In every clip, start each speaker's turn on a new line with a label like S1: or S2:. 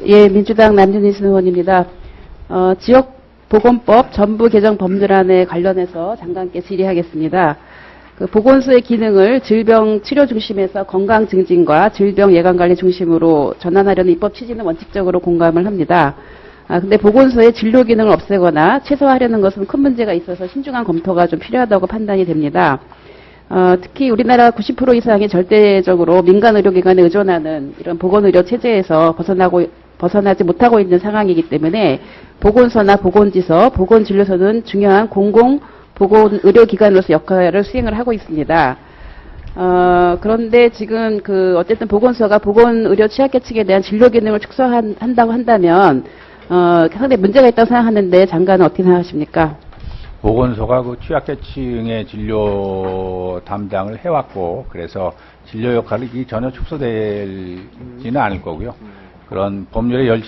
S1: 예, 민주당 남준희 의원입니다. 지역보건법 전부 개정 법률안에 관련해서 장관께 질의하겠습니다. 그 보건소의 기능을 질병 치료 중심에서 건강 증진과 질병 예방 관리 중심으로 전환하려는 입법 취지는 원칙적으로 공감을 합니다. 근데 보건소의 진료 기능을 없애거나 최소화하려는 것은 큰 문제가 있어서 신중한 검토가 좀 필요하다고 판단이 됩니다. 특히 우리나라 90% 이상이 절대적으로 민간 의료기관에 의존하는 이런 보건의료 체제에서 벗어나지 못하고 있는 상황이기 때문에 보건소나 보건지서, 보건진료소는 중요한 공공보건의료기관으로서 역할을 수행을 하고 있습니다. 그런데 지금 어쨌든 보건소가 보건의료 취약계층에 대한 진료 기능을 축소한다고 한다면, 상당히 문제가 있다고 생각하는데 장관은 어떻게 생각하십니까?
S2: 보건소가 그 취약계층의 진료 담당을 해왔고, 그래서 진료 역할이 전혀 축소되지는 않을 거고요. 그런 법률에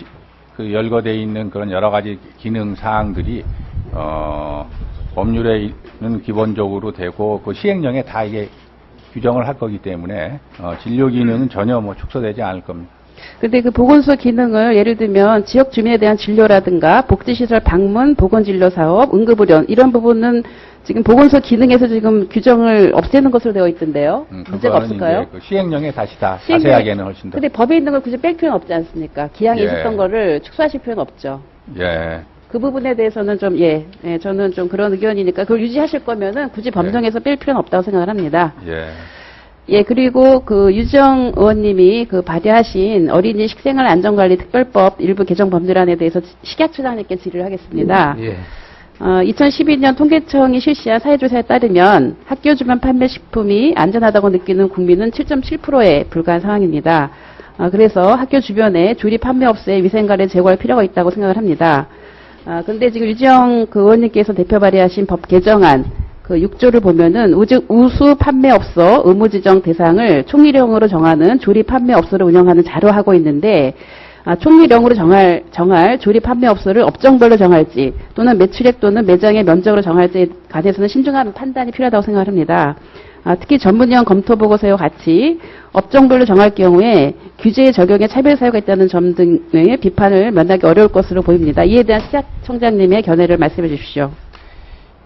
S2: 열거되어 있는 그런 여러 가지 기능 사항들이, 법률에는 기본적으로 되고, 그 시행령에 다 이게 규정을 할 거기 때문에, 진료 기능은 전혀 축소되지 않을 겁니다.
S1: 근데 그 보건소 기능을 예를 들면 지역 주민에 대한 진료라든가 복지시설 방문, 보건진료 사업, 응급의료 이런 부분은 지금 보건소 기능에서 지금 규정을 없애는 것으로 되어 있던데요. 문제가 없을까요?
S2: 그 시행령에 다시 다 자세하게는 훨씬 더.
S1: 근데 법에 있는 걸 굳이 뺄 필요는 없지 않습니까? 기한이 있었던 거를 축소하실 필요는 없죠.
S2: 예.
S1: 그 부분에 대해서는 좀, 저는 좀 그런 의견이니까 그걸 유지하실 거면은 굳이 법정에서 뺄 필요는 없다고 생각을 합니다. 예, 그리고 유정 의원님이 발의하신 어린이 식생활 안전관리 특별법 일부 개정 법률안에 대해서 식약처장님께 질의를 하겠습니다. 2012년 통계청이 실시한 사회조사에 따르면 학교 주변 판매 식품이 안전하다고 느끼는 국민은 7.7%에 불과한 상황입니다. 그래서 학교 주변에 조리 판매업소의 위생관리를 제고할 필요가 있다고 생각을 합니다. 근데 지금 유정 의원님께서 대표 발의하신 법 개정안 6조를 보면은 우수 판매업소 의무 지정 대상을 총리령으로 정하는 조리 판매업소를 운영하는 자로 하고 있는데 총리령으로 정할 조리 판매업소를 업종별로 정할지 또는 매출액 또는 매장의 면적으로 정할지에 관해서는 신중한 판단이 필요하다고 생각합니다. 특히 전문위원 검토 보고서와 같이 업종별로 정할 경우에 규제의 적용에 차별 사유가 있다는 점 등의 비판을 면하기 어려울 것으로 보입니다. 이에 대한 시장청장님의 견해를 말씀해 주십시오.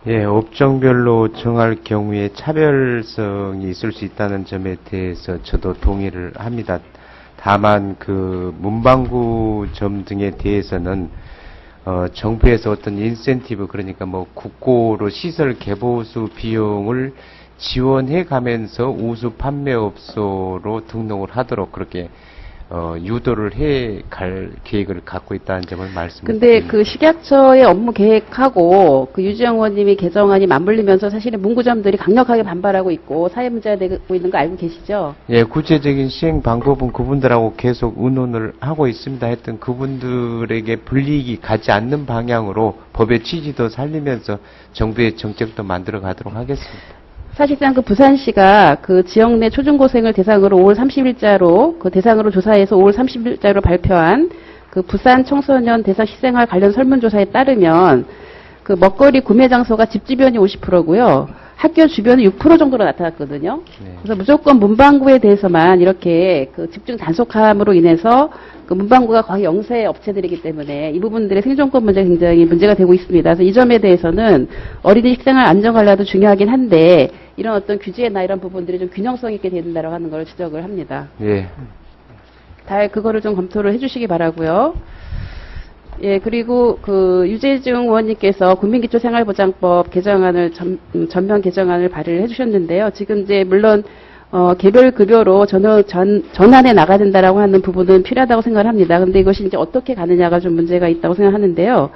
S3: 예, 업종별로 정할 경우에 차별성이 있을 수 있다는 점에 대해서 저도 동의를 합니다. 다만 문방구점 등에 대해서는 정부에서 어떤 인센티브, 그러니까 국고로 시설 개보수 비용을 지원해 가면서 우수 판매업소로 등록을 하도록 그렇게 유도를 해 갈 계획을 갖고 있다는 점을 말씀드립니다.
S1: 근데 식약처의 업무 계획하고 유지영 의원님이 개정안이 맞물리면서 사실은 문구점들이 강력하게 반발하고 있고 사회 문제가 되고 있는 거 알고 계시죠?
S3: 예, 구체적인 시행 방법은 그분들하고 계속 의논을 하고 있습니다. 하여튼 그분들에게 불이익이 가지 않는 방향으로 법의 취지도 살리면서 정부의 정책도 만들어 가도록 하겠습니다.
S1: 사실상 부산시가 지역 내 초중고생을 대상으로 5월 30일자로 대상으로 조사해서 5월 30일자로 발표한 부산 청소년 대상 식생활 관련 설문조사에 따르면 먹거리 구매 장소가 집 주변이 50%고요. 학교 주변이 6% 정도로 나타났거든요. 그래서 무조건 문방구에 대해서만 이렇게 집중 단속함으로 인해서 문방구가 거의 영세 업체들이기 때문에 이 부분들의 생존권 문제 굉장히 문제가 되고 있습니다. 그래서 이 점에 대해서는 어린이 식생활 안전관리도 중요하긴 한데 이런 어떤 규제나 이런 부분들이 좀 균형성 있게 된다라고 하는 걸 지적을 합니다.
S3: 예.
S1: 그거를 좀 검토를 해주시기 바라고요. 예, 그리고 유재중 의원님께서 국민기초생활보장법 개정안을 전면 개정안을 발의를 해주셨는데요. 지금 물론 개별 급여로 전환해 나가야 된다라고 하는 부분은 필요하다고 생각을 합니다. 근데 이것이 어떻게 가느냐가 좀 문제가 있다고 생각하는데요.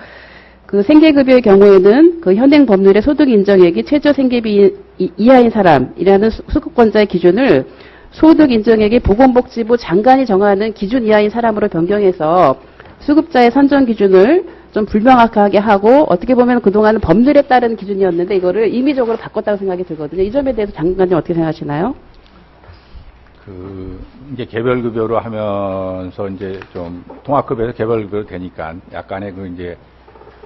S1: 생계급여의 경우에는 현행 법률의 소득 인정액이 최저 생계비 이하인 사람이라는 수급권자의 기준을 소득 인정액이 보건복지부 장관이 정하는 기준 이하인 사람으로 변경해서 수급자의 선정 기준을 좀 불명확하게 하고 어떻게 보면 그동안은 법률에 따른 기준이었는데 이거를 임의적으로 바꿨다고 생각이 들거든요. 이 점에 대해서 장관님 어떻게 생각하시나요?
S2: 이제 개별급여로 하면서 좀 통합급여에서 개별급여로 되니까 약간의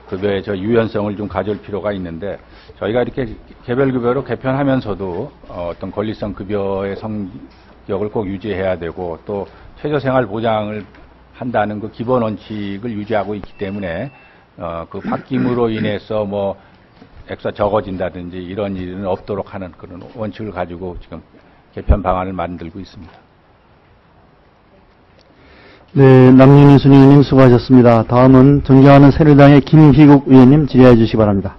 S2: 급여의 유연성을 좀 가질 필요가 있는데 저희가 이렇게 개별급여로 개편하면서도 어떤 권리성 급여의 성격을 꼭 유지해야 되고 또 최저생활 보장을 한다는 그 기본 원칙을 유지하고 있기 때문에 그 바뀜으로 인해서 뭐 액수가 적어진다든지 이런 일은 없도록 하는 그런 원칙을 가지고 지금 개편 방안을 만들고 있습니다.
S4: 네, 남윤희 순위님 수고하셨습니다. 다음은 존경하는 새누리당의 김희국 의원님 질의해 주시기 바랍니다.